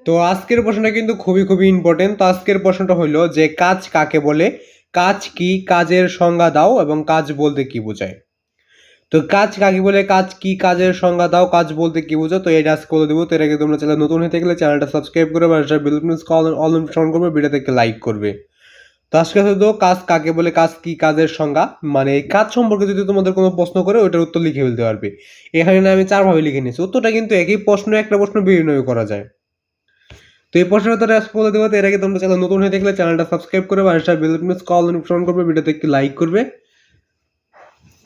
তো আজকের প্রশ্নটা কিন্তু খুবই খুবই ইম্পর্টেন্ট। তো আজকের প্রশ্নটা হলো যে কাজ কাকে বলে, কাজ কি, কাজের সংজ্ঞা দাও এবং কাজ বলতে কি বোঝায়। তো কাজ কাকে বলে, কাজ কি, কাজের সংজ্ঞা দাও, কাজ বলতে কি বোঝো। তো এটা আজকে বলে দেবো। তো এর আগে তোমরা চ্যানেল নতুন হয়ে থাকলে চ্যানেলটা সাবস্ক্রাইব করে বেল আইকন অল নোটিফিকেশন করবে, ভিডিওতে একটা লাইক করবে। তো আজকে হয়তো কাজ কাকে বলে, কাজ কি, কাজের সংজ্ঞা মানে এই কাজ সম্পর্কে যদি তোমাদের কোনো প্রশ্ন করে ওটার উত্তর লিখে ফেলতে পারবে। এখানে না আমি 4 ভাবে লিখে নিয়েছি, উত্তরটা কিন্তু একই প্রশ্ন, একটা প্রশ্ন বিভিন্ন করা যায়। তো এই প্রশ্নের উত্তরে আজকে বলে দেবো। এর আগে তোমরা চ্যানেল নতুন হয়ে থাকলে চ্যানেলটা সাবস্ক্রাইব করে বেল আইকন অল নোটিফিকেশন করবে, ভিডিওতে একটি লাইক করবে।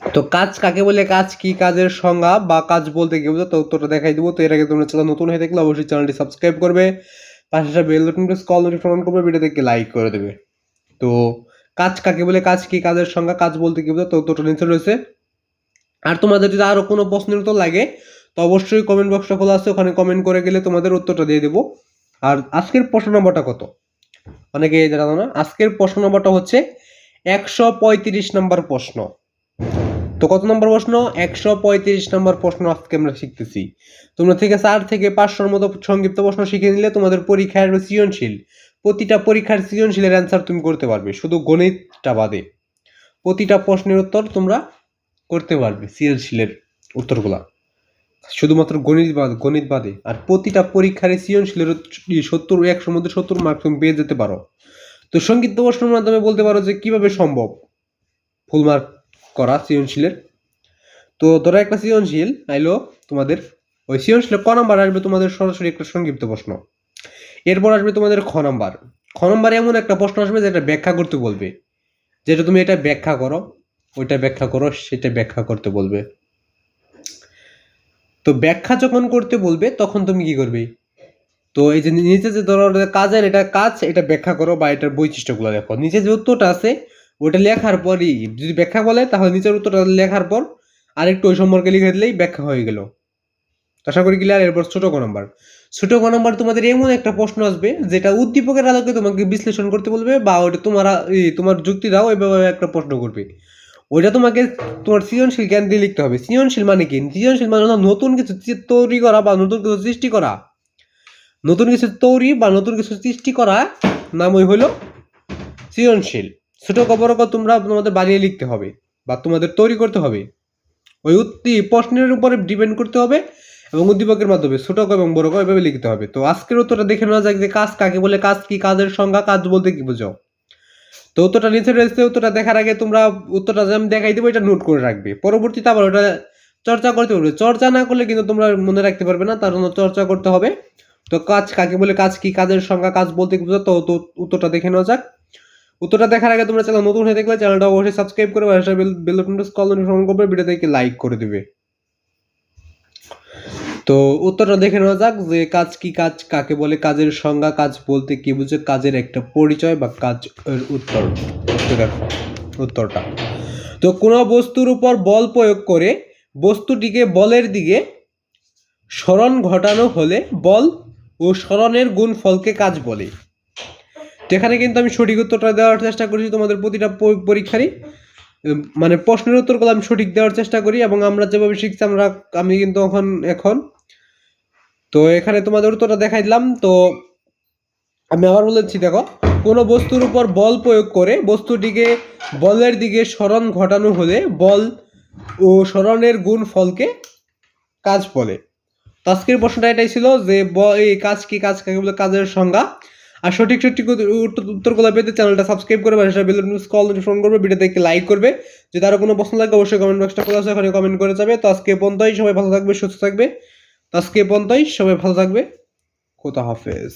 তো কাজ কাকে বলে, কাজ কি, কাজের সংজ্ঞা বা কাজ বলতে কি বোঝো, তো উত্তরটা দেখাই দেবো। তো এর আগে তোমরা চ্যানেল নতুন হয়ে থাকলে অবশ্যই চ্যানেলটি সাবস্ক্রাইব করবে, পাশে বেল নোটিফিকেশন করবে, ভিডিওতে একটি লাইক করে দেবে। তো কাজ কাকে বলে, কাজ কি, কাজের সংজ্ঞা, কাজ বলতে কি বোঝো, তো উত্তরটা নিচে রয়েছে। আর তোমাদের যদি আরো কোনো প্রশ্নের উত্তর লাগে তো অবশ্যই কমেন্ট বক্সটা খোলা আছে, ওখানে কমেন্ট করে গেলে তোমাদের উত্তরটা দিয়ে দেবো। আর আজকের প্রশ্ন নম্বরটা কত অনেকে জানো না। আজকের প্রশ্ন নম্বরটা হচ্ছে 135 নম্বর প্রশ্ন। তো কত নম্বর প্রশ্ন? 135 নম্বর প্রশ্ন আজকে আমরা শিখতেছি। তোমরা থেকে 4 থেকে 500 মতো সংক্ষিপ্ত প্রশ্ন শিখে নিলে তোমাদের পরীক্ষার সৃজনশীল, প্রতিটা পরীক্ষার সৃজনশীলের অ্যান্সার তুমি করতে পারবে, শুধু গণিতটা বাদে। প্রতিটা প্রশ্নের উত্তর তোমরা করতে পারবে, সৃজনশীলের উত্তরগুলা শুধুমাত্র গণিত বাদে। আর প্রতিটা পরীক্ষার সৃজনশীলের 100 মধ্যে 70 মার্ক তুমি পেয়ে যেতে পারো। তো সংক্ষিপ্ত প্রশ্নের মাধ্যমে বলতে পারো যে কিভাবে সম্ভব ফুল মার্ক করা সৃজনশীলের। তো ধরো একটা সৃজনশীল আইলো তোমাদের, ওই সৃজনশীলে ক নাম্বার আসবে তোমাদের সরাসরি একটা সংক্ষিপ্ত প্রশ্ন। এরপর আসবে তোমাদের খ নাম্বার। খ নাম্বারে এমন একটা প্রশ্ন আসবে যেটা ব্যাখ্যা করতে বলবে, যেটা তুমি এটা ব্যাখ্যা করো, ওইটা ব্যাখ্যা করো, সেটা ব্যাখ্যা করতে বলবে। তো ব্যাখ্যা যখন করতে বলবে তখন তুমি কি করবে? তো এই যে নিচে যে ধরো কাজের এটা কাজ, এটা ব্যাখ্যা করো বা এটার বৈশিষ্ট্যগুলো দেখো। নিচে যে উত্তরটা আছে ওটা লেখার পরই যদি ব্যাখ্যা বলে তাহলে নিচের উত্তরটা লেখার পর আরেকটু ওই সম্পর্কে লিখে দিলেই ব্যাখ্যা হয়ে গেল। আশা করি ক্লিয়ার। এরপর ছোট ক নাম্বার। ছোট ক নাম্বার তোমাদের এমন একটা প্রশ্ন আসবে যেটা উদ্দীপকের আলোকে তোমাকে বিশ্লেষণ করতে বলবে, বা ওইটা তোমার যুক্তি দাও এভাবে একটা প্রশ্ন করবে। ওইটা তোমাকে তোমার সৃজনশীল জ্ঞান দিয়ে লিখতে হবে। সৃজনশীল মানে কি? সৃজনশীল মানে হলো নতুন কিছু তৈরি করা বা নতুন কিছু সৃষ্টি করা। নতুন কিছু তৈরি বা নতুন কিছু সৃষ্টি করা নামই হলো সৃজনশীল। ছোট ক বড় ক তোমরা তোমাদের বানিয়ে লিখতে হবে বা তোমাদের তৈরি করতে হবে। ওই প্রশ্নের উপরে ডিপেন্ড করতে হবে এবং উদ্দীপকের মাধ্যমে ছোট ক এবং বড় ক এভাবে লিখতে হবে। তো আজকের উত্তরটা দেখে নেওয়া যাক যে কাজ কাকে বলে, কাজ কি, কাজের সংজ্ঞা, কাজ বলতে কি বোঝো। তো উত্তরটা নিচে রয়েছে। উত্তরটা দেখার আগে তোমরা উত্তরটা আমি দেখাই দেবো, এটা নোট করে রাখবে, পরবর্তীতে আবার ওটা চর্চা করতে পারবে। চর্চা না করলে কিন্তু তোমরা মনে রাখতে পারবে না, তার জন্য চর্চা করতে হবে। তো কাজ কাকে বলে, কাজ কি, কাজের সংজ্ঞা, কাজ বলতে কি বোঝো। তো উত্তরটা দেখে নেওয়া যাক। উত্তরটা দেখার আগে তোমরা চ্যানেল নতুন হয়ে থাকলে চ্যানেলটা অবশ্যই সাবস্ক্রাইব করে বেল নোটিফিকেশন করবে, ভিডিওতে লাইক করে দিবে। তো উত্তরটা দেখে নেওয়া যাক যে কাজ কি, কাজ কাকে বলে, কাজের সংজ্ঞা, কাজ বলতে কি বুঝে, কাজের একটা পরিচয় বা কাজ এর উত্তর। দেখো উত্তরটা। তো কোনো বস্তুর উপর বল প্রয়োগ করে বস্তুটিকে বলের দিকে সরণ ঘটানো হলে বল ও সরণের গুণফলকে কাজ বলে। তো এখানে কিন্তু আমি সঠিক উত্তরটা দেওয়ার চেষ্টা করেছি তোমাদের প্রতিটা পরীক্ষারই, মানে প্রশ্নের উত্তরগুলো আমি সঠিক দেওয়ার চেষ্টা করি এবং আমরা যেভাবে শিখছি আমি কিন্তু এখন তো এখানে তোমাদের উত্তরটা দেখাই দিলাম। তো আমি আবার বলেছি, দেখো কোনো বস্তুর উপর বল প্রয়োগ করে বস্তুটিকে বলের দিকে সরণ ঘটানো হলে বল ও সরণের গুণ ফলকে কাজ বলে। তো আজকের প্রশ্নটা এটাই ছিল যে এই কাজ কি, কাজ কাকে বলে, কাজের সংজ্ঞা। আর সঠিক উত্তরগুলো পেতে চ্যানেলটা সাবস্ক্রাইব করবে, বেল নোটিফিকেশন করবে, ভিডিওতে একটি লাইক করবে। যদি আরো কোনো প্রশ্ন লাগে অবশ্যই কমেন্ট বক্সটা খোলা আছে, ওখানে কমেন্ট করে যাবে। তো আজকে পর্যন্তই, সবাই ভালো থাকবে, সুস্থ থাকবে। তো আজকে পর্যন্তই, সবাই ভালো থাকবে। খোদা হাফেজ।